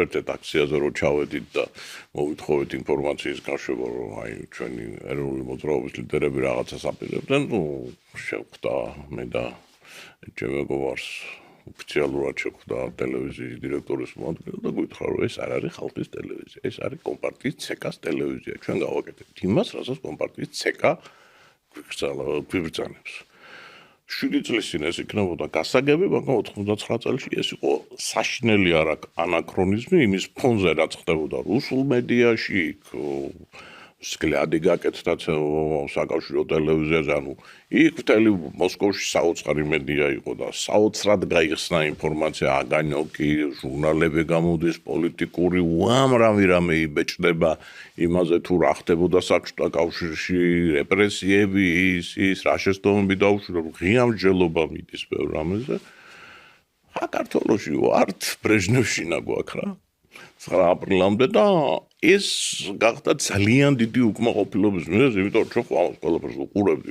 ერთ აქციაზე რო ჩავედით და მოვითხოვეთ ინფორმაციის გაშვება, რომ აი ჩვენი ეროვნული მოძრაობის ლიდერები რაღაცას აპირებდნენ, შევხვდა მე და ჩემ მეგობარს ოფიციალურად შევხვდა ტელევიზიის დირექტორის მოადგილე და გითხრა, რომ ეს არ არის ხალხის ტელევიზია, ეს არის კომპარტიის ცეკას ტელევიზია. ჩვენ გავაკეთებთ იმას, რასაც კომპარტიის ცეკა გვიბრძანებს. 7 წლის წინ ეს იქნებოდა გასაგები, მაგრამ 99 წელს ეს იყო საშინელი ანაქრონიზმი იმის ფონზე, რაც ხდებოდა რუსულ მედიაში, სკლადი გაკეთდა საკავშირო ტელევიზიაზე, ანუ იქ მთელი მოსკოვში საოცარი მედია იყო და საოცრად გაიხსნა ინფორმაცია, აგანოკი, ჟურნალები გამოდის, პოლიტიკური უამრავი რამე იბეჭდება იმაზე თუ რა ხდებოდა საბჭოთა კავშირში, რეპრესიები, ის რა შეცდომები დაუშვირა, ღია მსჯელობა მიდის ბევრ რამეზე. საქართველოში ვართ, ბრეჟნევშინა გვაქვს რა. 9 აპრილამდე და ეს გახდა ძალიან დიდი უკმაყოფილების მიზეზი, იმიტომ რომ ჩვენ ყველაფერს უყურებთ.